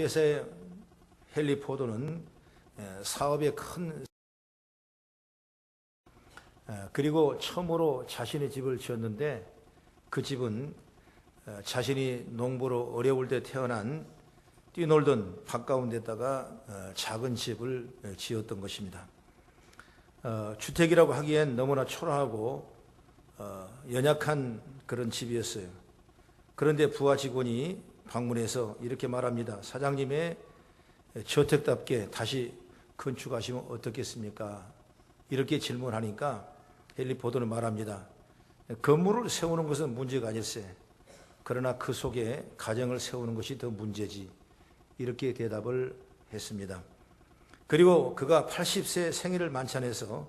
부회사의 헨리 포도는 사업에 큰 그리고 처음으로 자신의 집을 지었는데 그 집은 자신이 농부로 어려울 때 태어난 뛰놀던 가까운 데다가 작은 집을 지었던 것입니다. 주택이라고 하기엔 너무나 초라하고 연약한 그런 집이었어요. 그런데 부하 직원이 방문해서 이렇게 말합니다. 사장님의 저택답게 다시 건축하시면 어떻겠습니까? 이렇게 질문하니까 헨리 포도는 말합니다. 건물을 세우는 것은 문제가 아닐세. 그러나 그 속에 가정을 세우는 것이 더 문제지. 이렇게 대답을 했습니다. 그리고 그가 80세 생일을 만찬해서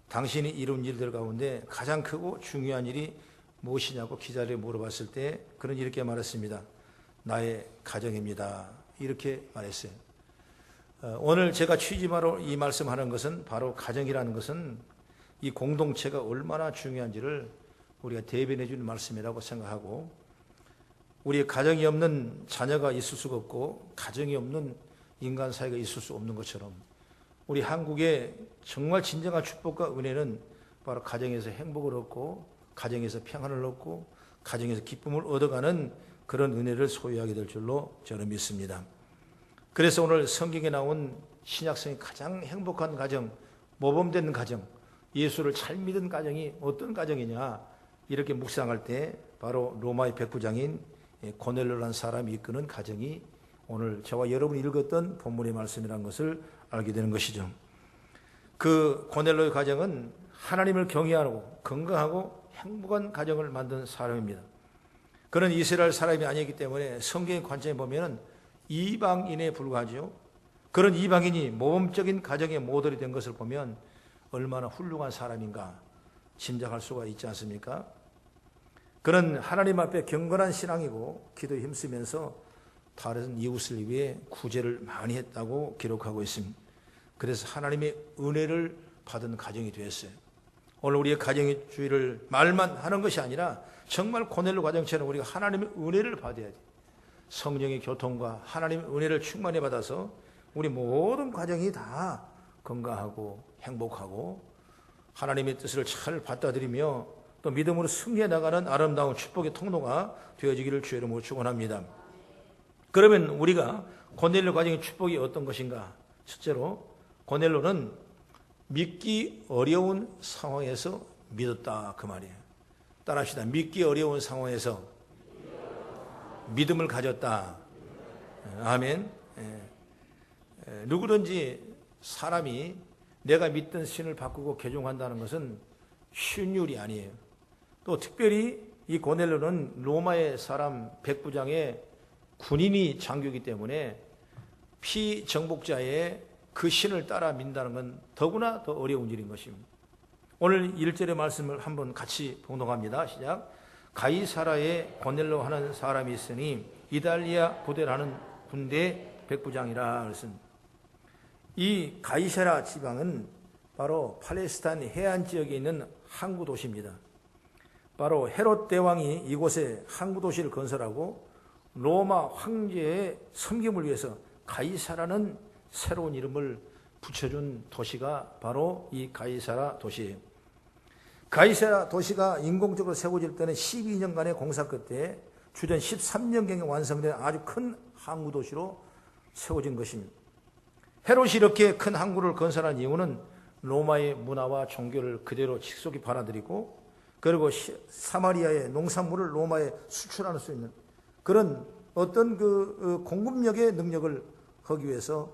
당신이 이룬 일들 가운데 가장 크고 중요한 일이 무엇이냐고 기자들이 물어봤을 때 그는 이렇게 말했습니다. 나의 가정입니다. 이렇게 말했어요. 오늘 제가 취지하러 이 말씀하는 것은 바로 가정이라는 것은 이 공동체가 얼마나 중요한지를 우리가 대변해 주는 말씀이라고 생각하고 우리의 가정이 없는 자녀가 있을 수가 없고 가정이 없는 인간 사회가 있을 수 없는 것처럼 우리 한국의 정말 진정한 축복과 은혜는 바로 가정에서 행복을 얻고 가정에서 평안을 얻고 가정에서 기쁨을 얻어가는 그런 은혜를 소유하게 될 줄로 저는 믿습니다. 그래서 오늘 성경에 나온 신약성의 가장 행복한 가정, 모범되는 가정, 예수를 잘 믿은 가정이 어떤 가정이냐 이렇게 묵상할 때 바로 로마의 백부장인 고넬료라는 사람이 이끄는 가정이 오늘 저와 여러분이 읽었던 본문의 말씀이라는 것을 알게 되는 것이죠. 그 고넬료의 가정은 하나님을 경외하고 건강하고 행복한 가정을 만든 사람입니다. 그는 이스라엘 사람이 아니기 때문에 성경의 관점에 보면 이방인에 불과하죠. 그런 이방인이 모범적인 가정의 모델이 된 것을 보면 얼마나 훌륭한 사람인가 짐작할 수가 있지 않습니까? 그는 하나님 앞에 경건한 신앙이고 기도에 힘쓰면서 다른 이웃을 위해 구제를 많이 했다고 기록하고 있습니다. 그래서 하나님의 은혜를 받은 가정이 되었어요. 오늘 우리의 가정의 주의를 말만 하는 것이 아니라 정말 고넬료 가정처럼 우리가 하나님의 은혜를 받아야 돼요. 성령의 교통과 하나님의 은혜를 충만히 받아서 우리 모든 가정이 다 건강하고 행복하고 하나님의 뜻을 잘 받아들이며 또 믿음으로 승리해 나가는 아름다운 축복의 통로가 되어지기를 주의 이름으로 축원합니다. 그러면 우리가 고넬료 가정의 축복이 어떤 것인가? 첫째로 고넬료는 믿기 어려운 상황에서 믿었다 그 말이에요. 따라합시다. 믿기 어려운 상황에서 믿음을 가졌다. 아멘. 누구든지 사람이 내가 믿던 신을 바꾸고 개종한다는 것은 쉬운 일이 아니에요. 또 특별히 이 고넬료는 로마의 사람 백부장의 군인이 장교이기 때문에 피정복자의 그 신을 따라 민다는 건 더구나 더 어려운 일인 것입니다. 오늘 1절의 말씀을 한번 같이 봉독합니다. 시작. 가이사라에 고넬료 하는 사람이 있으니 이달리아 부대라는 군대 백부장이라 그랬습니다. 이 가이사라 지방은 바로 팔레스타인 해안 지역에 있는 항구 도시입니다. 바로 헤롯 대왕이 이곳에 항구 도시를 건설하고 로마 황제의 섬김을 위해서 가이사라는 새로운 이름을 붙여준 도시가 바로 이 가이사라 도시예요. 가이사라 도시가 인공적으로 세워질 때는 12년간의 공사 끝에 주전 13년경에 완성된 아주 큰 항구 도시로 세워진 것입니다. 헤롯이 이렇게 큰 항구를 건설한 이유는 로마의 문화와 종교를 그대로 직속히 받아들이고 그리고 사마리아의 농산물을 로마에 수출할 수 있는 그런 어떤 그 공급력의 능력을 하기 위해서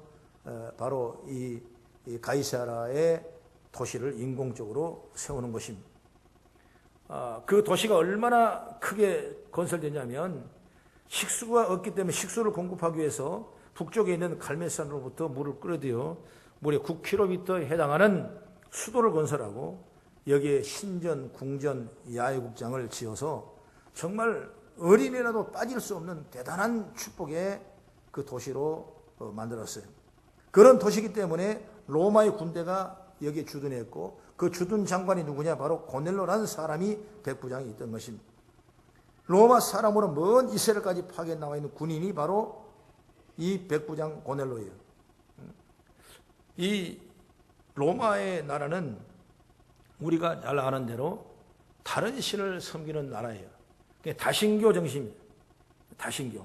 바로 이 가이사라의 도시를 인공적으로 세우는 것입니다. 그 도시가 얼마나 크게 건설되냐면 식수가 없기 때문에 식수를 공급하기 위해서 북쪽에 있는 갈멜산으로부터 물을 끌어들여 무려 9km에 해당하는 수도를 건설하고 여기에 신전, 궁전, 야외국장을 지어서 정말 어린애라도 빠질 수 없는 대단한 축복의 그 도시로 만들었어요. 그런 도시이기 때문에 로마의 군대가 여기에 주둔했고 그 주둔 장관이 누구냐? 바로 고넬료라는 사람이 백부장이 있던 것입니다. 로마 사람으로 먼 이스라엘까지 파견 나와 있는 군인이 바로 이 백부장 고넬로예요. 이 로마의 나라는 우리가 잘 아는 대로 다른 신을 섬기는 나라예요. 다신교 정신입니다. 다신교.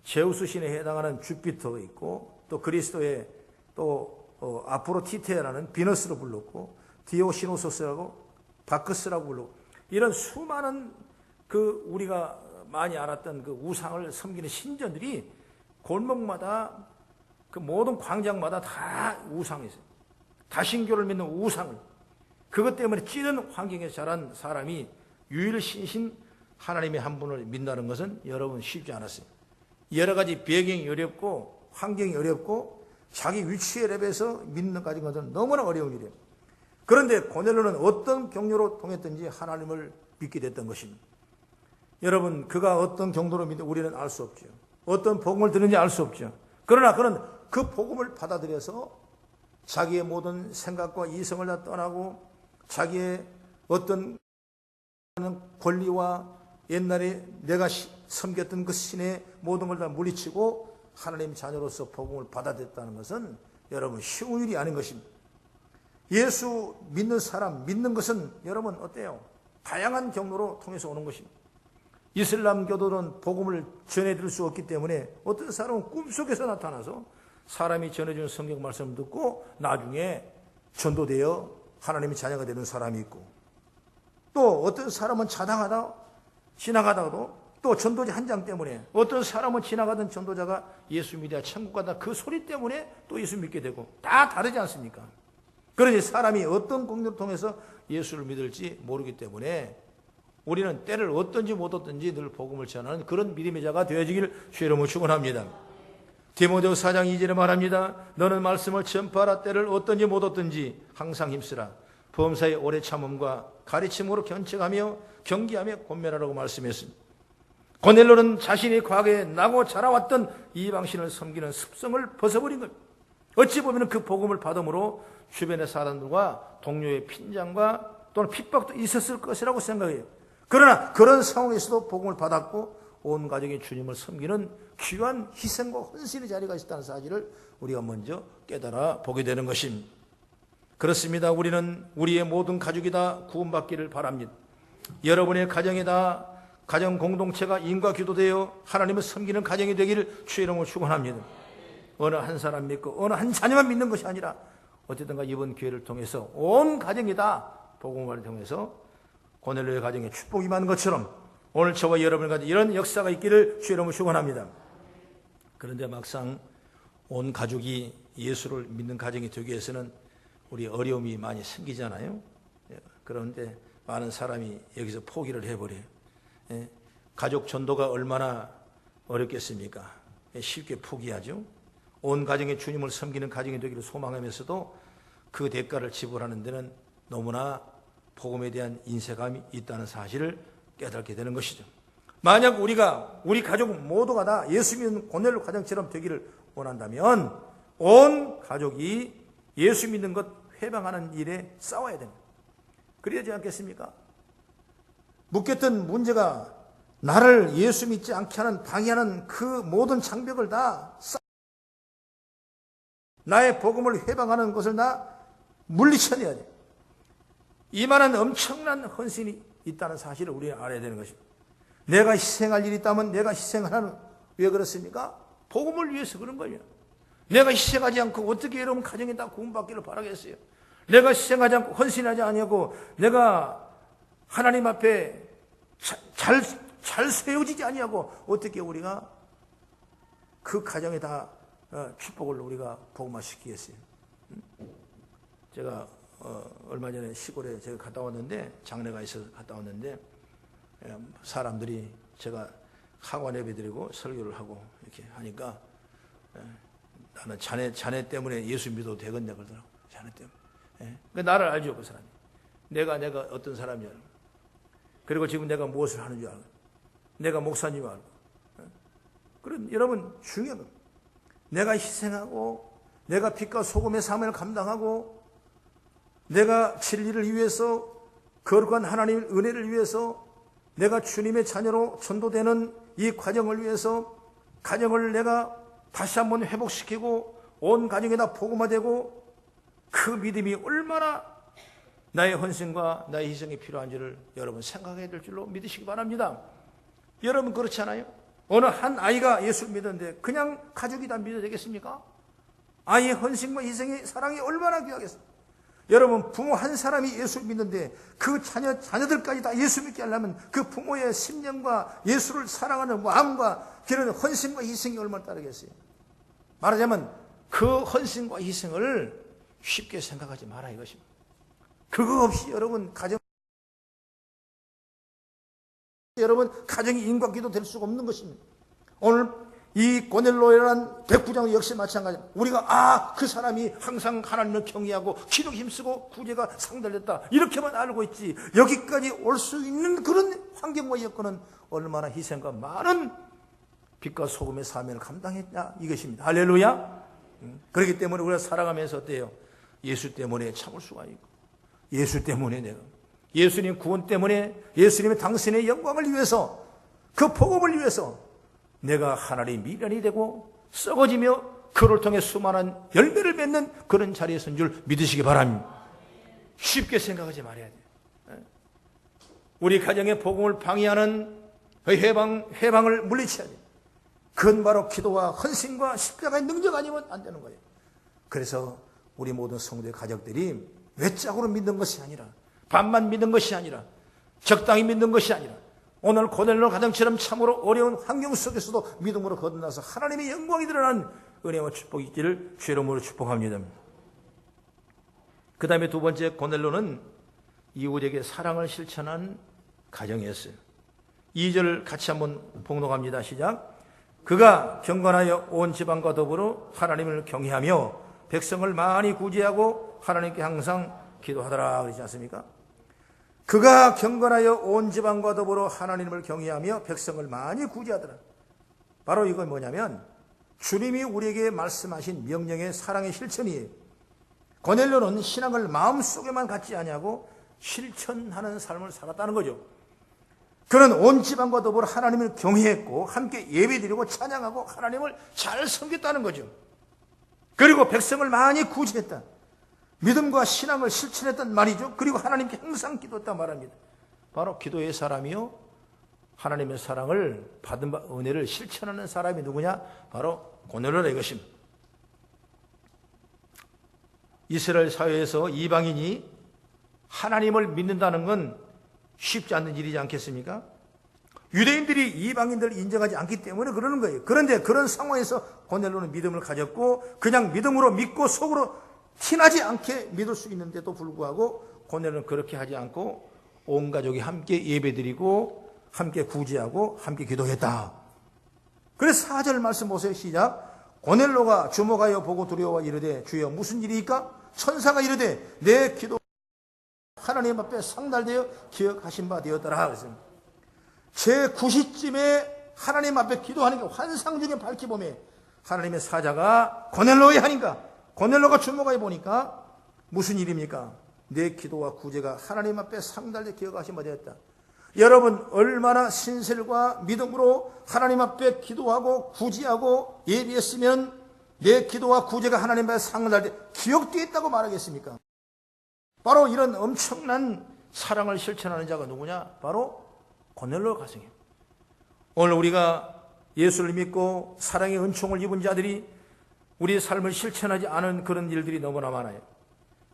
제우스 신에 해당하는 주피터가 있고, 또 그리스도의 또 아프로티테라는 비너스로 불렀고, 디오시노소스라고 바크스라고 불렀고, 이런 수많은 그 우리가 많이 알았던 그 우상을 섬기는 신전들이 골목마다 그 모든 광장마다 다 우상이 있어요. 다신교를 믿는 우상을. 그것 때문에 찌든 환경에서 자란 사람이 유일신신 하나님의 한 분을 믿는다는 것은 여러분 쉽지 않았어요. 여러 가지 배경이 어렵고 환경이 어렵고 자기 위치에 랩에서 믿는 가진 것은 너무나 어려운 일이에요. 그런데 고넬로는 어떤 경로로 통했든지 하나님을 믿게 됐던 것입니다. 여러분, 그가 어떤 경로로 믿는지 우리는 알 수 없죠. 어떤 복음을 듣는지 알 수 없죠. 그러나 그는 그 복음을 받아들여서 자기의 모든 생각과 이성을 다 떠나고 자기의 어떤 권리와 옛날에 내가 섬겼던 그 신의 모든 걸 다 물리치고 하나님 자녀로서 복음을 받아들였다는 것은 여러분 쉬운 일이 아닌 것입니다. 예수 믿는 사람, 믿는 것은 여러분 어때요? 다양한 경로로 통해서 오는 것입니다. 이슬람교도는 복음을 전해드릴 수 없기 때문에 어떤 사람은 꿈속에서 나타나서 사람이 전해주는 성경 말씀을 듣고 나중에 전도되어 하나님의 자녀가 되는 사람이 있고, 또 어떤 사람은 자다가다 지나가다가도 또 전도지 한 장 때문에, 어떤 사람은 지나가던 전도자가 예수 믿어야 천국 가다 그 소리 때문에 또 예수 믿게 되고, 다 다르지 않습니까? 그러니 사람이 어떤 공로를 통해서 예수를 믿을지 모르기 때문에 우리는 때를 얻든지 못 얻든지 늘 복음을 전하는 그런 믿음의 자가 되어지기를 주의 이름으로 축원합니다. 디모데후서 4장 2절에 말합니다. 너는 말씀을 전파하라. 때를 얻든지 못 얻든지 항상 힘쓰라. 범사의 오래 참음과 가르침으로 견책하며 경계하며 권면하라고 말씀했습니다. 고넬로는 자신이 과거에 나고 자라왔던 이방신을 섬기는 습성을 벗어버린 것. 어찌 보면 그 복음을 받음으로 주변의 사람들과 동료의 핀장과 또는 핍박도 있었을 것이라고 생각해요. 그러나 그런 상황에서도 복음을 받았고 온 가족이 주님을 섬기는 귀한 희생과 헌신의 자리가 있다는 사실을 우리가 먼저 깨달아 보게 되는 것입니다. 그렇습니다. 우리는 우리의 모든 가족이 다 구원받기를 바랍니다. 여러분의 가정이 다 가정 공동체가 인과 기도되어 하나님을 섬기는 가정이 되기를 주의 이름으로 축원합니다. 어느 한 사람 믿고 어느 한 자녀만 믿는 것이 아니라 어쨌든가 이번 기회를 통해서 온 가정이 다 복음을 통해서 고넬로의 가정에 축복이 많은 것처럼 오늘 저와 여러분 가정 이런 역사가 있기를 주의 이름으로 축원합니다. 그런데 막상 온 가족이 예수를 믿는 가정이 되기 위해서는 우리 어려움이 많이 생기잖아요. 그런데 많은 사람이 여기서 포기를 해버려요. 가족 전도가 얼마나 어렵겠습니까? 쉽게 포기하죠. 온 가정의 주님을 섬기는 가정이 되기를 소망하면서도 그 대가를 지불하는 데는 너무나 복음에 대한 인색함이 있다는 사실을 깨닫게 되는 것이죠. 만약 우리 가족 모두가 다 예수 믿는 고넬로 가정처럼 되기를 원한다면 온 가족이 예수 믿는 것 회방하는 일에 싸워야 됩니다. 그래야지 않겠습니까? 묻겠던 문제가 나를 예수 믿지 않게 하는 방해하는 그 모든 장벽을 다 나의 복음을 회방하는 것을 다 물리쳐내야 돼. 이만한 엄청난 헌신이 있다는 사실을 우리는 알아야 되는 것입니다. 내가 희생할 일이 있다면 내가 희생하는, 왜 그렇습니까? 복음을 위해서 그런 거예요. 내가 희생하지 않고 어떻게 여러분 가정이 다 구원받기를 바라겠어요? 내가 희생하지 않고 헌신하지 않냐고 내가 하나님 앞에 잘 세워지지 않냐고 어떻게 우리가 그 가정에 다 축복을 우리가 복음화시키겠어요? 제가 얼마 전에 시골에 제가 갔다 왔는데, 장례가 있어서 갔다 왔는데, 사람들이 제가 학원 예배드리고 설교를 하고 이렇게 하니까 나는 자네 때문에 예수 믿어도 되겠냐 그러더라고. 자네 때문에. 그러니까 나를 알죠, 그 사람이. 내가 어떤 사람인지 알고, 그리고 지금 내가 무엇을 하는 줄 알고, 내가 목사님 알고. 그런 여러분 중요한 겁니다. 내가 희생하고 내가 빛과 소금의 사명을 감당하고 내가 진리를 위해서 거룩한 하나님의 은혜를 위해서 내가 주님의 자녀로 전도되는 이 과정을 위해서 가정을 내가 다시 한번 회복시키고 온 가정에다 복음화되고 그 믿음이 얼마나 나의 헌신과 나의 희생이 필요한지를 여러분 생각해야 될 줄로 믿으시기 바랍니다. 여러분 그렇지 않아요? 어느 한 아이가 예수를 믿었는데 그냥 가족이 다 믿어야 되겠습니까? 아이의 헌신과 희생이 사랑이 얼마나 귀하겠어요. 여러분 부모 한 사람이 예수를 믿는데 그 자녀들까지 다 예수 믿게 하려면 그 부모의 심령과 예수를 사랑하는 마음과 그런 헌신과 희생이 얼마나 따르겠어요. 말하자면 그 헌신과 희생을 쉽게 생각하지 마라 이것입니다. 그거 없이 여러분 가정이 인과기도 될 수가 없는 것입니다. 오늘 이 고넬로라는 백부장 역시 마찬가지입니다. 우리가 그 사람이 항상 하나님을 경외하고 기도에 힘쓰고 구제가 상달됐다 이렇게만 알고 있지 여기까지 올 수 있는 그런 환경과 여건은 얼마나 희생과 많은 빛과 소금의 사명을 감당했냐 이것입니다. 할렐루야. 그렇기 때문에 우리가 살아가면서 어때요? 예수 때문에 참을 수가 있고 예수 때문에 내가 예수님 구원 때문에 예수님의 당신의 영광을 위해서 그 복음을 위해서 내가 하나님의 미련이 되고 썩어지며 그를 통해 수많은 열매를 맺는 그런 자리에 선 줄 믿으시기 바랍니다. 쉽게 생각하지 말아야 돼요. 우리 가정의 복음을 방해하는 회방을 물리쳐야 돼요. 그건 바로 기도와 헌신과 십자가의 능력 아니면 안 되는 거예요. 그래서 우리 모든 성도의 가족들이 외적으로 믿는 것이 아니라 반만 믿는 것이 아니라 적당히 믿는 것이 아니라 오늘 고넬로 가정처럼 참으로 어려운 환경 속에서도 믿음으로 거듭나서 하나님의 영광이 드러나는 은혜와 축복이 있기를 주의 이름으로 축복합니다. 그 다음에 두 번째 고넬로는 이웃에게 사랑을 실천한 가정이었어요. 2절 같이 한번 봉독합니다. 시작. 그가 경건하여 온 지방과 더불어 하나님을 경외하며 백성을 많이 구제하고 하나님께 항상 기도하더라 그러지 않습니까? 그가 경건하여 온 지방과 더불어 하나님을 경외하며 백성을 많이 구제하더라. 바로 이건 뭐냐면 주님이 우리에게 말씀하신 명령의 사랑의 실천이에요. 고넬료는 신앙을 마음속에만 갖지 아니하고 실천하는 삶을 살았다는 거죠. 그는 온 지방과 더불어 하나님을 경외했고 함께 예배드리고 찬양하고 하나님을 잘 섬겼다는 거죠. 그리고 백성을 많이 구제했다. 믿음과 신앙을 실천했단 말이죠. 그리고 하나님께 항상 기도했단 말합니다. 바로 기도의 사람이요 하나님의 사랑을 받은 은혜를 실천하는 사람이 누구냐? 바로 고넬료라 이것입니다. 이스라엘 사회에서 이방인이 하나님을 믿는다는 건 쉽지 않는 일이지 않겠습니까? 유대인들이 이방인들을 인정하지 않기 때문에 그러는 거예요. 그런데 그런 상황에서 고넬료는 믿음을 가졌고 그냥 믿음으로 믿고 속으로 티나지 않게 믿을 수 있는데도 불구하고 고넬료는 그렇게 하지 않고 온 가족이 함께 예배드리고 함께 구제하고 함께 기도했다. 그래서 4절 말씀 보세요. 시작. 고넬료가 주목하여 보고 두려워 이르되 주여 무슨 일이니까? 천사가 이르되 내 기도 하나님 앞에 상달되어 기억하신 바 되었더라. 그랬습니다. 제 9시쯤에 하나님 앞에 기도하니까 환상 중에 밝히 보매 하나님의 사자가 고넬료의 하니까 고넬료가 주목하여 보니까 무슨 일입니까? 내 기도와 구제가 하나님 앞에 상달되어 기억하신 바 되었다. 여러분 얼마나 신실과 믿음으로 하나님 앞에 기도하고 구제하고 예비했으면 내 기도와 구제가 하나님 앞에 상달되어 기억되었다고 말하겠습니까? 바로 이런 엄청난 사랑을 실천하는 자가 누구냐? 바로 고넬료 가정이에요. 오늘 우리가 예수를 믿고 사랑의 은총을 입은 자들이 우리의 삶을 실천하지 않은 그런 일들이 너무나 많아요.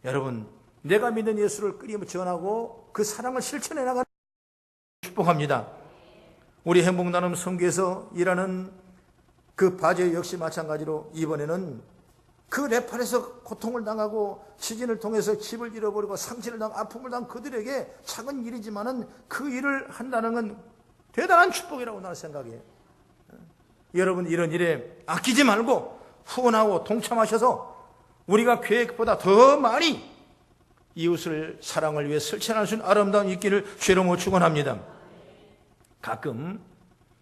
여러분 내가 믿는 예수를 끊임없이 전하고 그 사랑을 실천해 나가는 축복합니다. 우리 행복나눔 선교에서 일하는 그 바제 역시 마찬가지로 이번에는 그 네팔에서 고통을 당하고 지진을 통해서 집을 잃어버리고 상처를 당하고 아픔을 당한 그들에게 작은 일이지만은 그 일을 한다는 건 대단한 축복이라고 나는 생각해요. 여러분 이런 일에 아끼지 말고 후원하고 동참하셔서 우리가 계획보다 더 많이 이웃을 사랑을 위해 실천할 수 있는 아름다운 있기를 죄로 축원합니다. 가끔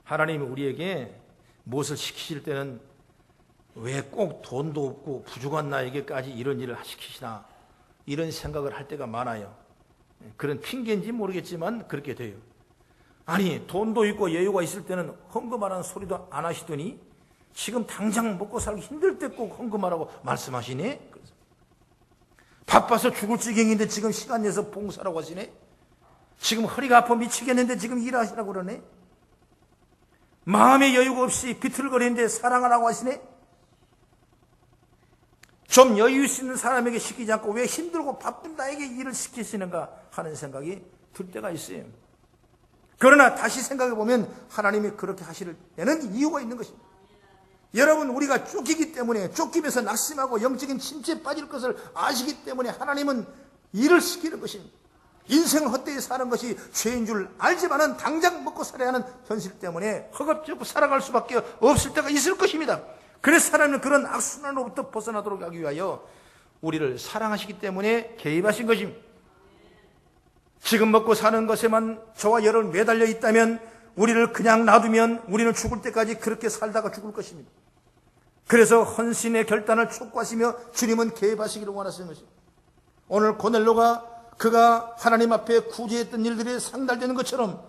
하나님이 우리에게 무엇을 시키실 때는 왜 꼭 돈도 없고 부족한 나에게까지 이런 일을 시키시나 이런 생각을 할 때가 많아요. 그런 핑계인지 모르겠지만 그렇게 돼요. 아니 돈도 있고 여유가 있을 때는 헌금하라는 소리도 안 하시더니 지금 당장 먹고 살기 힘들 때 꼭 헌금하라고 말씀하시네. 바빠서 죽을 지경인데 지금 시간 내서 봉사라고 하시네. 지금 허리가 아파 미치겠는데 지금 일하시라고 그러네. 마음의 여유가 없이 비틀거리는데 사랑하라고 하시네. 좀 여유 있는 사람에게 시키지 않고 왜 힘들고 바쁜 나에게 일을 시키시는가 하는 생각이 들 때가 있어요. 그러나 다시 생각해 보면 하나님이 그렇게 하실 때는 이유가 있는 것입니다. 여러분, 우리가 쫓기기 때문에, 쫓기면서 낙심하고 영적인 침체에 빠질 것을 아시기 때문에 하나님은 일을 시키는 것입니다. 인생을 헛되이 사는 것이 죄인 줄 알지만은 당장 먹고 살아야 하는 현실 때문에 허겁지겁 살아갈 수밖에 없을 때가 있을 것입니다. 그래서 하나님은 그런 악순환으로부터 벗어나도록 하기 위하여 우리를 사랑하시기 때문에 개입하신 것입니다. 지금 먹고 사는 것에만 저와 여러분 매달려 있다면, 우리를 그냥 놔두면 우리는 죽을 때까지 그렇게 살다가 죽을 것입니다. 그래서 헌신의 결단을 촉구하시며 주님은 개입하시기를 원하시는 것입니다. 오늘 고넬로가 그가 하나님 앞에 구제했던 일들이 상달되는 것처럼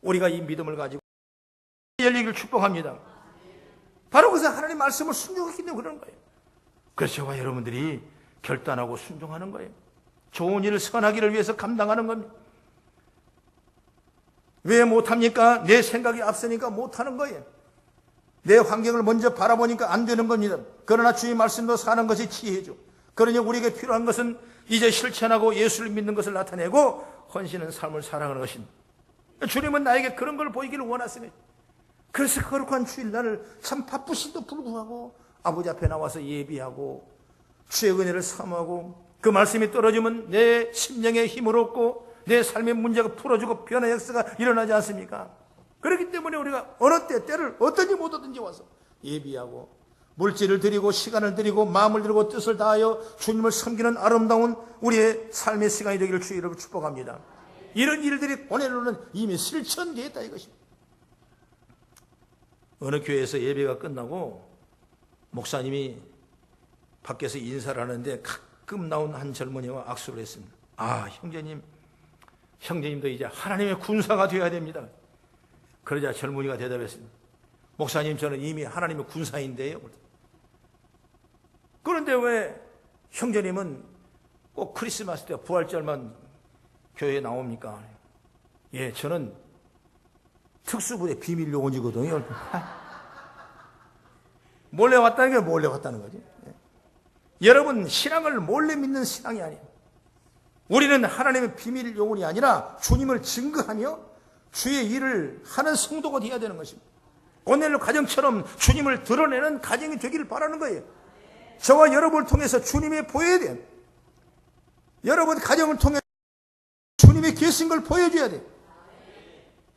우리가 이 믿음을 가지고 열리기를 축복합니다. 바로 그래서 하나님 말씀을 순종했기 때문에 그런 거예요. 그래서 저와 여러분들이 결단하고 순종하는 거예요. 좋은 일을 선하기를 위해서 감당하는 겁니다. 왜 못합니까? 내 생각이 앞서니까 못하는 거예요. 내 환경을 먼저 바라보니까 안 되는 겁니다. 그러나 주의 말씀도 사는 것이 지혜죠. 그러니 우리에게 필요한 것은 이제 실천하고 예수를 믿는 것을 나타내고 헌신은 삶을 살아가는 것입니다. 주님은 나에게 그런 걸 보이기를 원하시네. 그래서 거룩한 주일날을 참 바쁘신도 불구하고 아버지 앞에 나와서 예비하고 주의 은혜를 사모하고 그 말씀이 떨어지면 내 심령에 힘을 얻고 내 삶의 문제가 풀어지고 변화 역사가 일어나지 않습니까? 그렇기 때문에 우리가 어느 때를 어떤지 못하든지 와서 예비하고 물질을 드리고 시간을 드리고 마음을 드리고 뜻을 다하여 주님을 섬기는 아름다운 우리의 삶의 시간이 되기를 주의 이름으로 축복합니다. 이런 일들이 오늘로는 이미 실천되었다 이것입니다. 어느 교회에서 예배가 끝나고 목사님이 밖에서 인사를 하는데 가끔 나온 한 젊은이와 악수를 했습니다. 아, 형제님도 이제 하나님의 군사가 되어야 됩니다. 그러자 젊은이가 대답했습니다. 목사님, 저는 이미 하나님의 군사인데요. 그런데 왜 형제님은 꼭 크리스마스 때 부활절만 교회에 나옵니까? 예, 저는 특수부대 비밀 요원이거든요. 몰래 왔다는 게 몰래 왔다는 거지. 예. 여러분, 신앙을 몰래 믿는 신앙이 아니에요. 우리는 하나님의 비밀 요원이 아니라 주님을 증거하며 주의 일을 하는 성도가 되어야 되는 것입니다. 고넬료 가정처럼 주님을 드러내는 가정이 되기를 바라는 거예요. 저와 여러분을 통해서 주님이 보여야 돼요. 여러분 가정을 통해 주님이 계신 걸 보여줘야 돼요.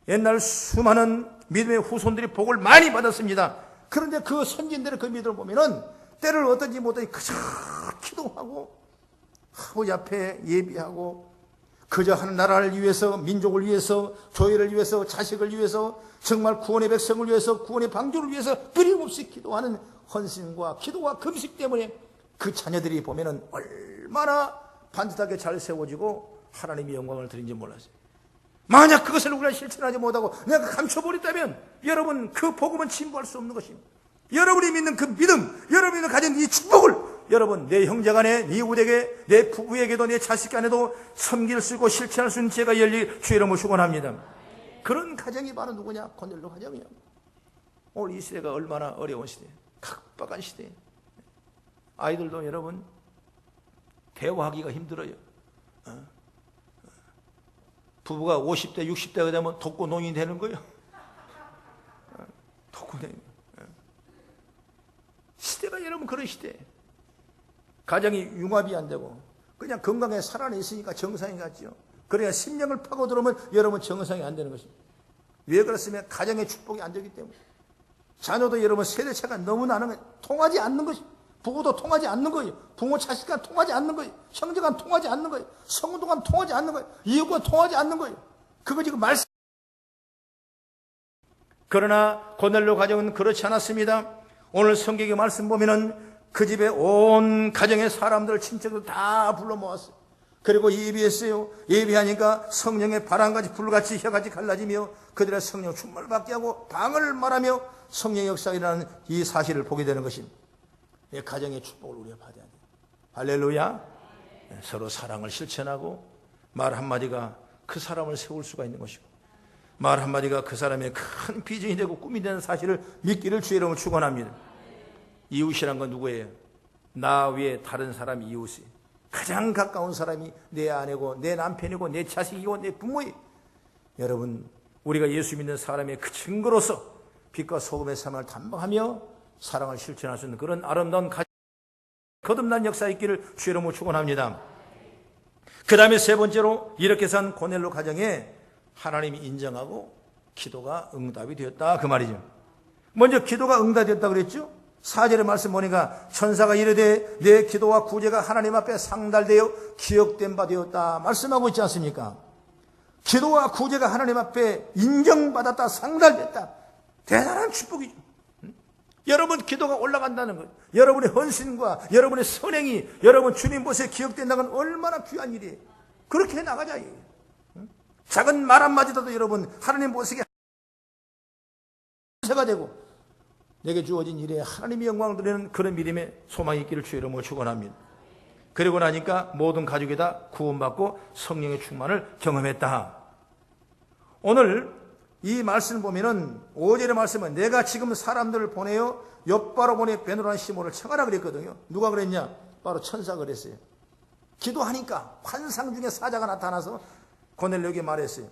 옛날 수많은 믿음의 후손들이 복을 많이 받았습니다. 그런데 그 선진들의 그 믿음을 보면은 때를 어떤지 못하니 그저 기도하고 아버지 앞에 예비하고 그저 한 나라를 위해서, 민족을 위해서, 교회를 위해서, 자식을 위해서, 정말 구원의 백성을 위해서, 구원의 방주를 위해서 끊임없이 기도하는 헌신과 기도와 금식 때문에 그 자녀들이 보면은 얼마나 반듯하게 잘 세워지고 하나님의 영광을 드린지 몰랐어요. 만약 그것을 우리가 실천하지 못하고 내가 감춰버렸다면 여러분 그 복음은 침범할 수 없는 것입니다. 여러분이 믿는 그 믿음, 여러분이 가진 이 축복을 여러분 내 형제간에, 네 이웃에게, 내 부부에게도, 내 자식간에도 섬길 수 있고 실천할 수 있는 죄가 열릴 주의 이름을 축원합니다. 그런 가정이 바로 누구냐? 고넬료 가정이에요. 오늘 이 시대가 얼마나 어려운 시대예요. 각박한 시대예요. 아이들도 여러분 대화하기가 힘들어요. 부부가 50대, 60대가 되면 독거노인이 되는 거예요. 독거노인. 시대가 여러분 그런 시대예요. 가정이 융합이 안 되고 그냥 건강에 살아내 있으니까 정상이 같죠. 그러니까 심령을 파고들으면 여러분 정상이 안 되는 것입니다. 왜 그렇습니까? 가정의 축복이 안 되기 때문에. 자녀도 여러분 세대차가 너무 나는 거예요. 통하지 않는 것입니다. 부부도 통하지 않는 거예요. 부모 자식간 통하지 않는 거예요. 형제간 통하지 않는 거예요. 성도간 통하지 않는 거예요. 이웃과 통하지 않는 거예요. 그거 지금 말씀. 그러나 고넬료 가정은 그렇지 않았습니다. 오늘 성경의 말씀 보면은 그 집에 온 가정의 사람들, 친척들 다 불러 모았어요. 그리고 예비했어요. 예비하니까 성령의 바람같이 불같이 혀같이 갈라지며 그들의 성령 충만을 받게 하고 방언을 말하며 성령의 역사가 일어나는 이 사실을 보게 되는 것입니다. 가정의 축복을 우리가 받아야 돼요. 할렐루야. 서로 사랑을 실천하고 말 한마디가 그 사람을 세울 수가 있는 것이고 말 한마디가 그 사람의 큰 비전이 되고 꿈이 되는 사실을 믿기를 주의 이름으로 축원합니다. 이웃이란 건 누구예요? 나 외에 다른 사람이 이웃이에요. 가장 가까운 사람이 내 아내고 내 남편이고 내 자식이고 내 부모예요. 여러분, 우리가 예수 믿는 사람의 그 증거로서 빛과 소금의 삶을 담당하며 사랑을 실천할 수 있는 그런 아름다운 거듭난 역사가 있기를 주의 이름으로 축원합니다. 그 다음에 세 번째로 이렇게 산 고넬로 가정에 하나님이 인정하고 기도가 응답이 되었다 그 말이죠. 먼저 기도가 응답되었다 그랬죠. 4절의 말씀 보니까 천사가 이르되 내 기도와 구제가 하나님 앞에 상달되어 기억된 바 되었다 말씀하고 있지 않습니까? 기도와 구제가 하나님 앞에 인정받았다 상달됐다. 대단한 축복이죠. 여러분 기도가 올라간다는 것, 여러분의 헌신과 여러분의 선행이 여러분 주님 보시에 기억된다는 건 얼마나 귀한 일이에요. 그렇게 나가자. 작은 말 한마디라도 여러분 하나님 보시기에 새가 되고 내게 주어진 일에 하나님의 영광을 드리는 그런 믿음의 소망이 있기를 주의 이름으로 축원합니다. 그리고 나니까 모든 가족이 다 구원받고 성령의 충만을 경험했다. 오늘 이 말씀을 보면은 5절의 말씀은 내가 지금 사람들을 보내어 엿바로 보내 베드로라는 시몬을 청하라 그랬거든요. 누가 그랬냐? 바로 천사가 그랬어요. 기도하니까 환상 중에 사자가 나타나서 고넬료에게 말했어요.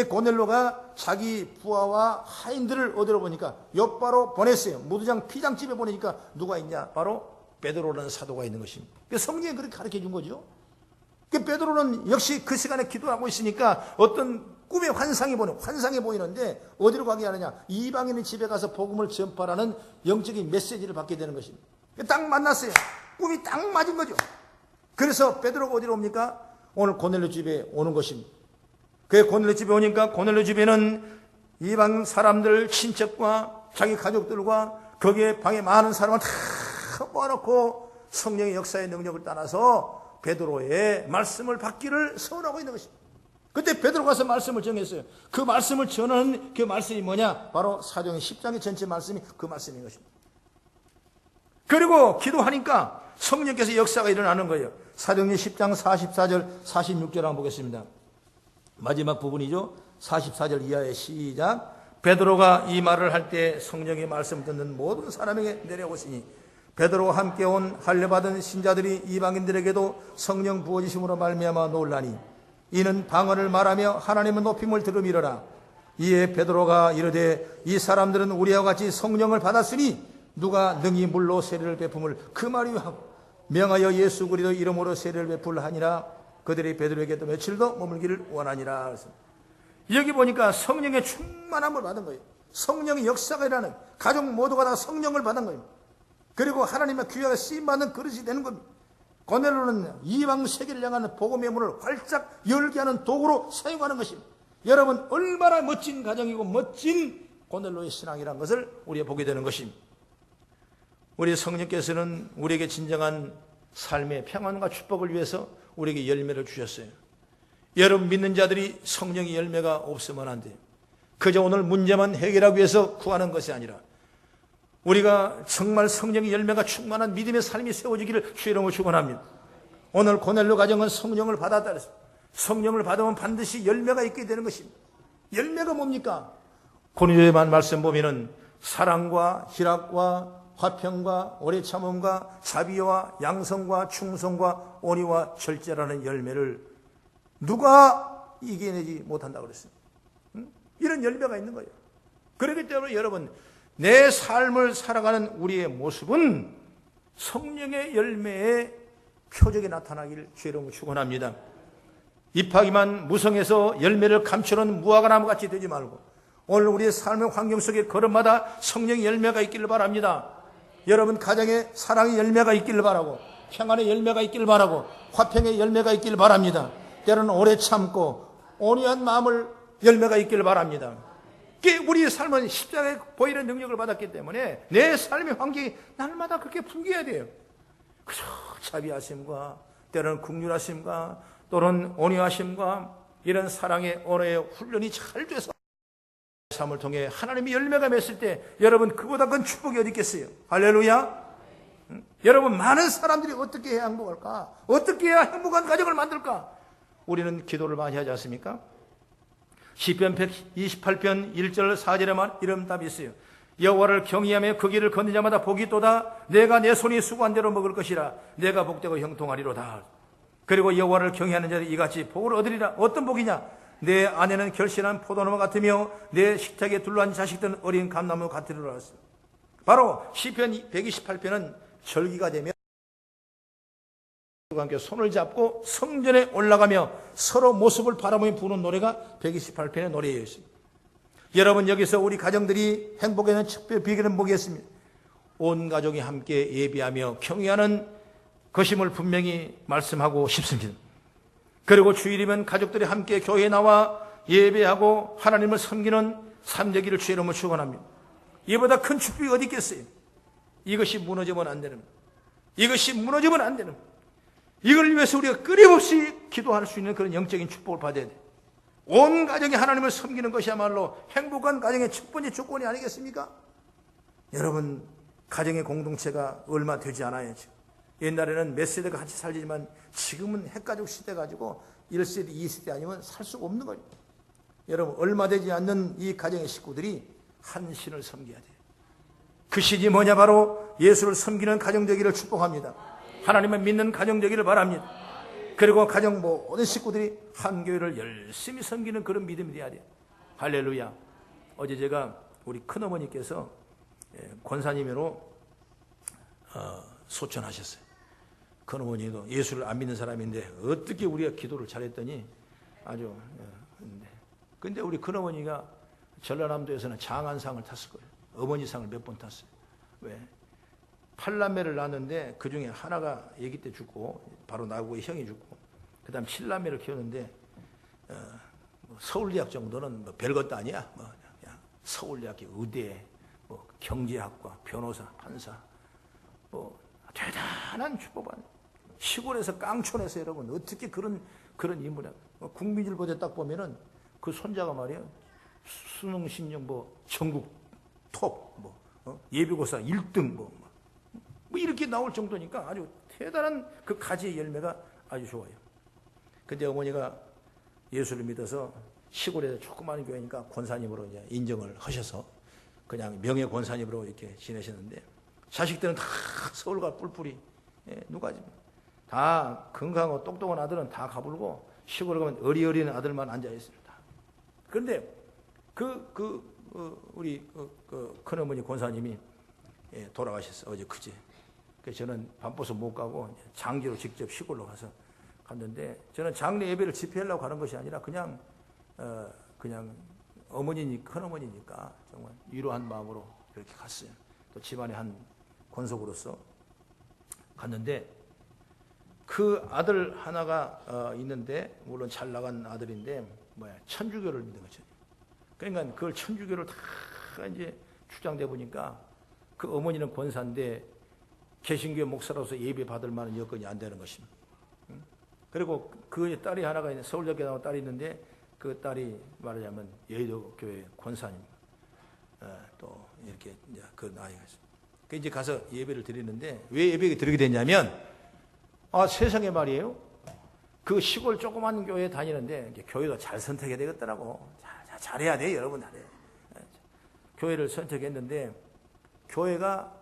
고넬료가 자기 부하와 하인들을 어디로 보니까 엿바로 보냈어요. 무두장 피장집에 보내니까 누가 있냐? 바로 베드로라는 사도가 있는 것입니다. 성경이 그렇게 가르쳐 준 거죠. 베드로는 역시 그 시간에 기도하고 있으니까 어떤 꿈의 환상이 보이는데 어디로 가게 하느냐? 이방인의 집에 가서 복음을 전파라는 영적인 메시지를 받게 되는 것입니다. 딱 만났어요. 꿈이 딱 맞은 거죠. 그래서 베드로가 어디로 옵니까? 오늘 고넬료 집에 오는 것입니다. 그 고넬료 집에 오니까 고넬료 집에는 이방 사람들 친척과 자기 가족들과 거기에 방에 많은 사람을 다 모아놓고 성령의 역사의 능력을 따라서 베드로의 말씀을 받기를 소원하고 있는 것입니다. 그때 베드로가 가서 말씀을 정했어요. 그 말씀을 전하는 그 말씀이 뭐냐? 바로 사도행전 10장의 전체 말씀이 그 말씀인 것입니다. 그리고 기도하니까 성령께서 역사가 일어나는 거예요. 사도행전 10장 44절 46절 한번 보겠습니다. 마지막 부분이죠. 44절 이하의 시작. 베드로가 이 말을 할 때 성령의 말씀 듣는 모든 사람에게 내려오시니 베드로와 함께 온 할례받은 신자들이 이방인들에게도 성령 부어지심으로 말미암아 놀라니 이는 방언을 말하며 하나님의 높임을 들음이러라. 이에 베드로가 이르되 이 사람들은 우리와 같이 성령을 받았으니 누가 능히 물로 세례를 베품을 그 말이요 하고 명하여 예수 그리스도 이름으로 세례를 베풀하니라. 그들이 베드로에게도 며칠 더 머물기를 원하니라. 여기 보니까 성령의 충만함을 받은 거예요. 성령의 역사가 일어나는 가족 모두가 다 성령을 받은 거예요. 그리고 하나님의 귀하게 쓰임받는 그릇이 되는 겁니다. 고넬료는 이방 세계를 향하는 복음의 문을 활짝 열게 하는 도구로 사용하는 것입니다. 여러분 얼마나 멋진 가정이고 멋진 고넬료의 신앙이라는 것을 우리가 보게 되는 것입니다. 우리 성령께서는 우리에게 진정한 삶의 평안과 축복을 위해서 우리에게 열매를 주셨어요. 여러분 믿는 자들이 성령의 열매가 없으면 안 돼요. 그저 오늘 문제만 해결하기 위해서 구하는 것이 아니라 우리가 정말 성령의 열매가 충만한 믿음의 삶이 세워지기를 주의 이름으로 축원합니다. 오늘 고넬료 가정은 성령을 받았다 그랬습니다. 성령을 받으면 반드시 열매가 있게 되는 것입니다. 열매가 뭡니까? 고넬료에만 말씀 보면은 사랑과 희락과 화평과 오래 참음과 자비와 양성과 충성과 온유와 절제라는 열매를 누가 이겨내지 못한다고 그랬어요. 이런 열매가 있는 거예요. 그렇기 때문에 여러분 내 삶을 살아가는 우리의 모습은 성령의 열매의 표적이 나타나기를 주의 이름으로 축원합니다. 잎하기만 무성해서 열매를 감추는 무화과나무같이 되지 말고 오늘 우리의 삶의 환경 속에 걸음마다 성령의 열매가 있기를 바랍니다. 여러분 가정에 사랑의 열매가 있기를 바라고 평안의 열매가 있기를 바라고 화평의 열매가 있기를 바랍니다. 때로는 오래 참고 온유한 마음을 열매가 있기를 바랍니다. 우리의 삶은 십자가에 보이는 능력을 받았기 때문에 내 삶의 환경이 날마다 그렇게 풍겨야 돼요. 그저 자비하심과 때로는 긍휼하심과 또는 온유하심과 이런 사랑의 언어의 훈련이 잘 돼서 삶을 통해 하나님의 열매가 맺을 때 여러분 그보다 큰 축복이 어디 있겠어요? 할렐루야. 여러분 많은 사람들이 어떻게 해야 행복할까? 어떻게 해야 행복한 가정을 만들까? 우리는 기도를 많이 하지 않습니까? 시편 128편 1절 4절에만 이런 답이 있어요. 여호와를 경외하며 그 길을 걷는 자마다 복이 있도다. 내가 내 손이 수고한 대로 먹을 것이라. 내가 복되고 형통하리로다. 그리고 여호와를 경외하는 자들이 이같이 복을 얻으리라. 어떤 복이냐? 내 아내는 결실한 포도나무 같으며 내 식탁에 둘러앉은 자식들은 어린 감나무 같으리라. 바로 시편 128편은 절기가 되면 함께 손을 잡고 성전에 올라가며 서로 모습을 바라보며 부르는 노래가 128편의 노래예요. 여러분 여기서 우리 가정들이 행복에는 특별 비결은 뭐겠습니까? 온 가족이 함께 예배하며 경외하는 것임을 분명히 말씀하고 싶습니다. 그리고 주일이면 가족들이 함께 교회에 나와 예배하고 하나님을 섬기는 삶 되기를 주의 이름으로 축원합니다. 이보다 큰 축복이 어디 있겠어요? 이것이 무너지면 안 되는, 이것이 무너지면 안 되는, 이걸 위해서 우리가 끊임없이 기도할 수 있는 그런 영적인 축복을 받아야 돼요. 온 가정이 하나님을 섬기는 것이야말로 행복한 가정의 첫 번째 조건이 아니겠습니까? 여러분 가정의 공동체가 얼마 되지 않아요. 지금. 옛날에는 몇 세대가 같이 살지만 지금은 핵가족 시대 가지고 1세대, 2세대 아니면 살 수가 없는 거예요. 여러분 얼마 되지 않는 이 가정의 식구들이 한 신을 섬겨야 돼요. 그 신이 뭐냐? 바로 예수를 섬기는 가정 되기를 축복합니다. 하나님을 믿는 가정 되기를 바랍니다. 그리고 가정 모든 식구들이 한 교회를 열심히 섬기는 그런 믿음이 돼야 돼요. 할렐루야. 어제 제가 우리 큰어머니께서 권사님으로 소천하셨어요. 큰어머니도 예수를 안 믿는 사람인데 어떻게 우리가 기도를 잘했더니 아주. 근데 우리 큰어머니가 전라남도에서는 장안상을 탔을 거예요. 어머니상을 몇 번 탔어요. 왜? 8남매를 낳았는데 그 중에 하나가 아기 때 죽고 바로 나하고 형이 죽고 그 다음 7남매를 키웠는데 서울대학 정도는 뭐 별것도 아니야. 뭐 그냥 서울대학교 의대, 뭐 경제학과, 변호사, 판사, 뭐 대단한 축복받는 시골에서 깡촌에서 여러분 어떻게 그런 인물이야. 국민일보에 딱 보면은 그 손자가 말이야 수능 신청 뭐 전국 톱 예비고사 1등 뭐 이렇게 나올 정도니까 아주 대단한 그 가지의 열매가 아주 좋아요. 근데 어머니가 예수를 믿어서 시골에서 조그마한 교회니까 권사님으로 이제 인정을 하셔서 그냥 명예 권사님으로 이렇게 지내셨는데 자식들은 다 서울과 뿔뿔이 누가 다 건강하고 똑똑한 아들은 다 가불고 시골에 가면 어리어린 아들만 앉아 있습니다. 그런데 우리 큰어머니 권사님이 돌아가셨어요. 어제 그제. 그래서 저는 밤버스 못 가고 장기로 직접 시골로 가서 갔는데 저는 장례 예배를 집회하려고 가는 것이 아니라 그냥 큰어머니니까 정말 위로한 마음으로 이렇게 갔어요. 또 집안의 한 권속으로서 갔는데 그 아들 하나가 있는데 물론 잘 나간 아들인데 천주교를 믿는 거죠. 그러니까 그걸 천주교를 다 이제 주장돼 보니까 그 어머니는 권사인데 개신교회 목사로서 예배 받을 만한 여건이 안 되는 것입니다. 그리고 그 딸이 하나가 있는 서울대학교 나온 딸이 있는데 그 딸이 말하자면 여의도 교회 권사입니다. 또 이렇게 이제 그 나이가 있어요. 그 이제 가서 예배를 드리는데 왜 예배를 드리게 됐냐면 세상에 말이에요. 그 시골 조그만 교회 다니는데 교회도 잘 선택해야 되겠더라고. 잘해야 돼 여러분 잘해. 교회를 선택했는데 교회가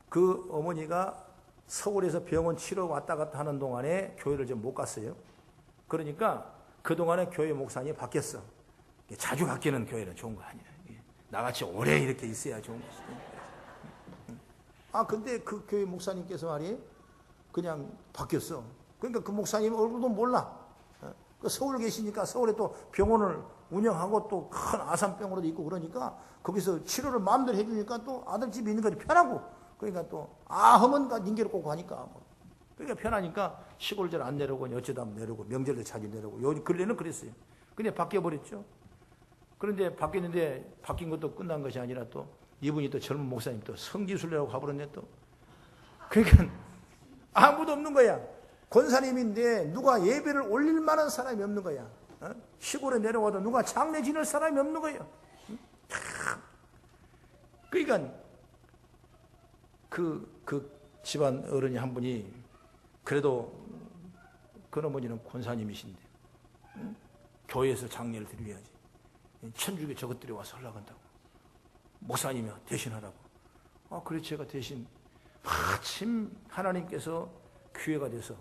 그 어머니가 서울에서 병원 치료 왔다 갔다 하는 동안에 교회를 좀 못 갔어요. 그러니까 그동안에 교회 목사님이 바뀌었어. 자주 바뀌는 교회는 좋은 거 아니에요. 나같이 오래 이렇게 있어야 좋은 것이죠. 근데 그 교회 목사님께서 말이에요. 그냥 바뀌었어. 그러니까 그 목사님 얼굴도 몰라. 서울 계시니까 서울에 또 병원을 운영하고 또 큰 아산병으로도 있고 그러니까 거기서 치료를 마음대로 해주니까 또 아들 집에 있는 것이 편하고 그러니까 또 하면 닌게를 꼭 가니까 그러니까 편하니까 시골 잘 안 내려오고 어쩌다 내려오고 명절도 자주 내려오고 요즘 근래는 그랬어요. 근데 바뀌어버렸죠. 그런데 바뀌었는데 바뀐 것도 끝난 것이 아니라 또 이분이 또 젊은 목사님 또 성지순례라고 가버렸네 또. 그러니까 아무도 없는 거야. 권사님인데 누가 예배를 올릴 만한 사람이 없는 거야. 시골에 내려와도 누가 장례 지낼 사람이 없는 거예요. 그러니까 그 집안 어른이 한 분이 그래도 그 어머니는 권사님이신데 교회에서 장례를 드려야지. 천주교 저것들이 와서 하려고 목사님이 대신하라고. 그래 제가 대신 마침 하나님께서 기회가 돼서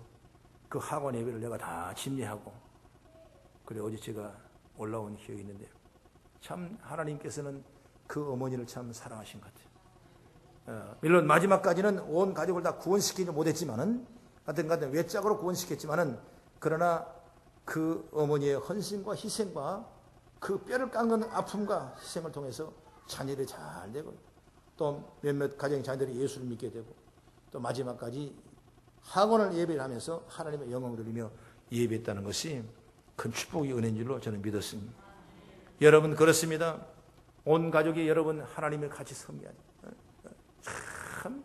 그 학원 예배를 내가 다 집례하고 그래 어제 제가 올라온 기억이 있는데 참 하나님께서는 그 어머니를 참 사랑하신 것 같아요. 물론 마지막까지는 온 가족을 다 구원시키지 못했지만은 하여튼 외적으로 구원시켰지만은 그러나 그 어머니의 헌신과 희생과 그 뼈를 깎는 아픔과 희생을 통해서 자녀들이 잘 되고 또 몇몇 가정의 자녀들이 예수를 믿게 되고 또 마지막까지 학원을 예배를 하면서 하나님의 영광을 드리며 예배했다는 것이 큰 축복의 은혜인 줄로 저는 믿었습니다. 여러분 그렇습니다. 온 가족이 여러분 하나님을 같이 섬겨야 돼요. 참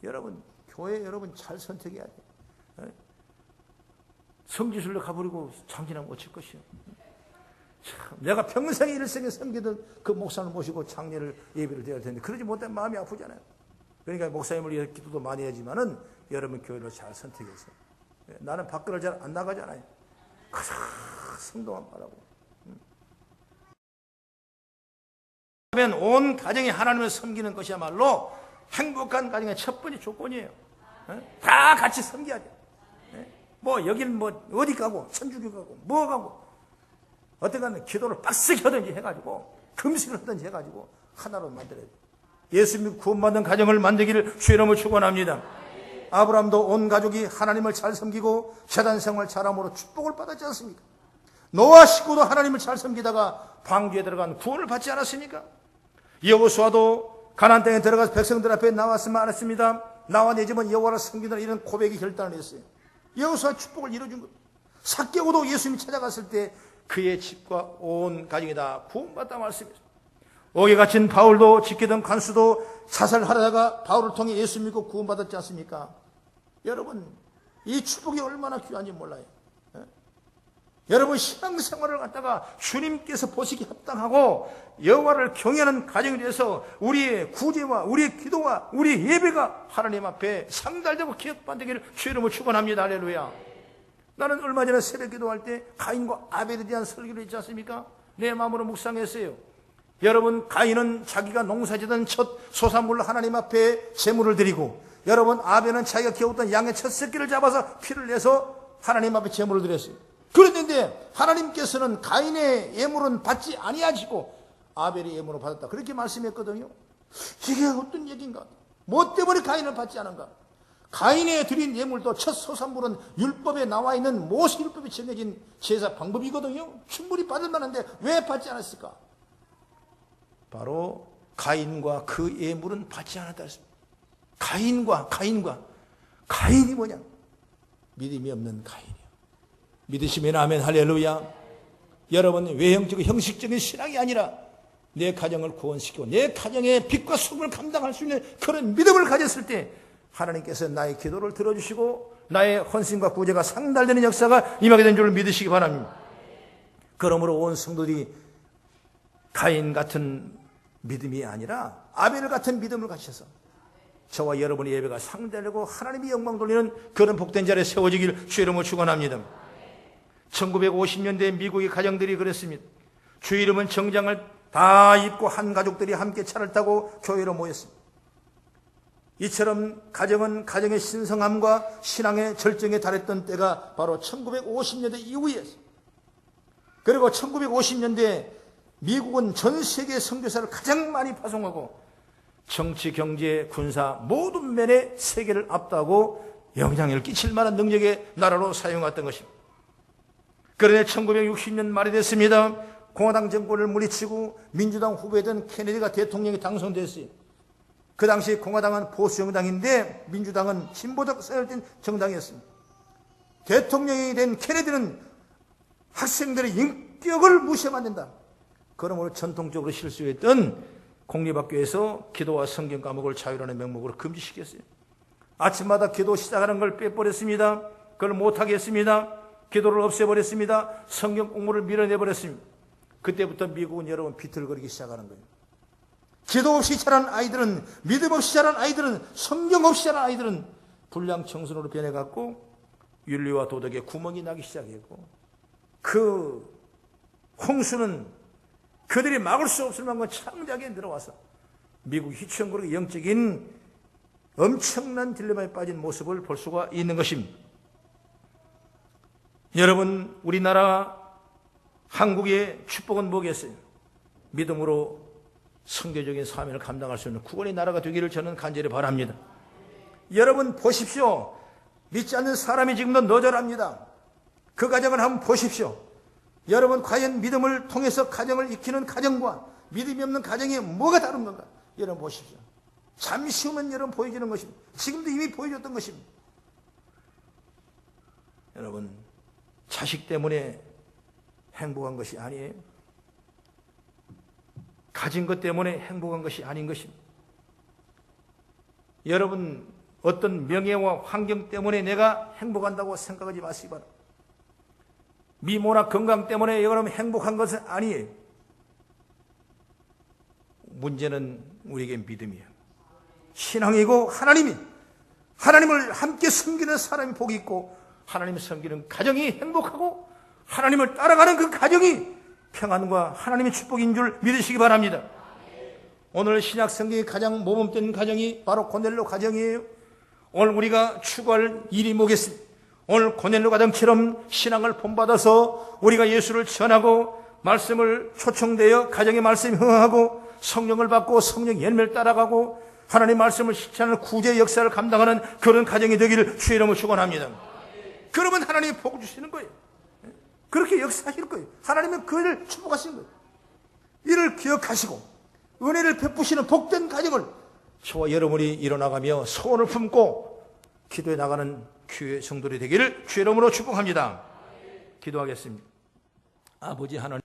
여러분 교회 여러분 잘 선택해야 돼요. 성지순례 가버리고 장진하면 어쩔 것이요. 참, 내가 평생 일생에 섬기던 그 목사를 모시고 장례를 예배를 드려야 되는데 그러지 못하면 마음이 아프잖아요. 그러니까 목사님을 위해 기도도 많이 하지만은 여러분 교회를 잘 선택해서 나는 밖으로 잘 안 나가잖아요. 가서 성도만 바라고. 그러면 온 가정이 하나님을 섬기는 것이야말로 행복한 가정의 첫 번째 조건이에요. 다 같이 섬겨야 돼요. 뭐 여기는 뭐 어디 가고 천주교 가고 뭐 가고 어떤 가는 기도를 빡세게 하든지 해가지고 금식을 하든지 해가지고 하나로 만들어야 돼요. 예수 믿고 구원받는 가정을 만들기를 주의 이름으로 축원합니다. 아브라함도 온 가족이 하나님을 잘 섬기고 재단 생활 잘함으로 축복을 받았지 않습니까? 노아 식구도 하나님을 잘 섬기다가 방주에 들어간 구원을 받지 않았습니까? 여호수아도 가나안 땅에 들어가서 백성들 앞에 나왔으면 안 했습니다. 나와 내 집은 여호와를 섬기느라 이런 고백의 결단을 했어요. 여호수아 축복을 이뤄준 것. 삭개오도 예수님이 찾아갔을 때 그의 집과 온 가정이 다 구원받다 말씀이죠. 옥에 갇힌 바울도 지키던 간수도 자살하다가 바울을 통해 예수 믿고 구원받았지 않습니까? 여러분 이 축복이 얼마나 귀한지 몰라요. 여러분 신앙생활을 갖다가 주님께서 보시기 합당하고 여호와를 경외하는 가정이 돼서 우리의 구제와 우리의 기도와 우리의 예배가 하나님 앞에 상달되고 기억받기를 주의 이름으로 축원합니다. 할렐루야. 나는 얼마 전에 새벽 기도할 때 가인과 아벨에 대한 설교를 했지 않습니까? 내 마음으로 묵상했어요. 여러분 가인은 자기가 농사짓던 첫 소산물로 하나님 앞에 제물을 드리고 여러분 아벨은 자기가 키웠던 양의 첫 새끼를 잡아서 피를 내서 하나님 앞에 제물을 드렸어요. 그랬는데 하나님께서는 가인의 예물은 받지 아니하시고 아벨의 예물을 받았다 그렇게 말씀했거든요. 이게 어떤 얘기인가? 뭐 때문에 가인을 받지 않은가? 가인에 드린 예물도 첫 소산물은 율법에 나와 있는 모세 율법이 정해진 제사 방법이거든요. 충분히 받을 만한데 왜 받지 않았을까? 바로 가인과 그 예물은 받지 않았다 했습니다. 가인이 뭐냐? 믿음이 없는 가인이에요. 믿으시면 아멘. 할렐루야. 여러분 외형적인 형식적인 신앙이 아니라 내 가정을 구원시키고 내 가정의 빛과 소금을 감당할 수 있는 그런 믿음을 가졌을 때 하나님께서 나의 기도를 들어주시고 나의 헌신과 구제가 상달되는 역사가 임하게 된 줄 믿으시기 바랍니다. 그러므로 온 성도들이 가인 같은 믿음이 아니라 아벨 같은 믿음을 가지셔서 저와 여러분의 예배가 상달되고 하나님이 영광 돌리는 그런 복된 자리에 세워지길 주의 이름으로 축원합니다. 1950년대 미국의 가정들이 그랬습니다. 주의 이름은 정장을 다 입고 한 가족들이 함께 차를 타고 교회로 모였습니다. 이처럼 가정은 가정의 신성함과 신앙의 절정에 달했던 때가 바로 1950년대 이후였습니다. 그리고 1950년대 미국은 전 세계 선교사를 가장 많이 파송하고 정치, 경제, 군사 모든 면에 세계를 압도하고 영향을 끼칠 만한 능력의 나라로 사용했던 것입니다. 그런데 1960년 말이 됐습니다. 공화당 정권을 물리치고 민주당 후보였던 케네디가 대통령에 당선됐어요. 그 당시 공화당은 보수 정당인데 민주당은 진보적 세열된 정당이었습니다. 대통령이 된 케네디는 학생들의 인격을 무시하면 안 된다. 그러므로 전통적으로 실수했던 공립학교에서 기도와 성경 과목을 자유라는 명목으로 금지시켰어요. 아침마다 기도 시작하는 걸 빼버렸습니다. 그걸 못하게 했습니다. 기도를 없애버렸습니다. 성경 공부를 밀어내버렸습니다. 그때부터 미국은 여러분 비틀거리기 시작하는 거예요. 기도 없이 자란 아이들은, 믿음 없이 자란 아이들은, 성경 없이 자란 아이들은 불량 청소년으로 변해갖고 윤리와 도덕에 구멍이 나기 시작했고, 그 홍수는 그들이 막을 수 없을 만큼 창작에 들어와서 미국 휘청거리고 영적인 엄청난 딜레마에 빠진 모습을 볼 수가 있는 것입니다. 여러분, 우리나라 한국의 축복은 뭐겠어요? 믿음으로 선교적인 사명을 감당할 수 있는 구원의 나라가 되기를 저는 간절히 바랍니다. 여러분 보십시오. 믿지 않는 사람이 지금도 너절합니다. 그 가정을 한번 보십시오. 여러분 과연 믿음을 통해서 가정을 익히는 가정과 믿음이 없는 가정이 뭐가 다른 건가? 여러분 보십시오. 잠시 후면 여러분 보여지는 것입니다. 지금도 이미 보여줬던 것입니다. 여러분, 자식 때문에 행복한 것이 아니에요. 가진 것 때문에 행복한 것이 아닌 것입니다. 여러분, 어떤 명예와 환경 때문에 내가 행복한다고 생각하지 마시기 바랍니다. 미모나 건강 때문에 여러분 행복한 것은 아니에요. 문제는 우리에게 믿음이에요. 신앙이고 하나님을 함께 섬기는 사람이 복이 있고, 하나님을 섬기는 가정이 행복하고, 하나님을 따라가는 그 가정이 평안과 하나님의 축복인 줄 믿으시기 바랍니다. 오늘 신약 성경의 가장 모범된 가정이 바로 고넬료 가정이에요. 오늘 우리가 추구할 일이 뭐겠습니까? 오늘 고넬료 가정처럼 신앙을 본받아서 우리가 예수를 전하고 말씀을 초청되어 가정의 말씀에 흥하고 성령을 받고 성령 열매를 따라가고 하나님의 말씀을 실천하는 구제 역사를 감당하는 그런 가정이 되기를 주의 이름으로 축원합니다. 그러면 하나님이 복 주시는 거예요. 그렇게 역사하실 거예요. 하나님은 그를 축복하시는 거예요. 이를 기억하시고 은혜를 베푸시는 복된 가정을 저와 여러분이 일어나가며 소원을 품고 기도해 나가는 교회 성도들이 되기를 주의 이름으로 축복합니다. 기도하겠습니다. 아버지 하나님,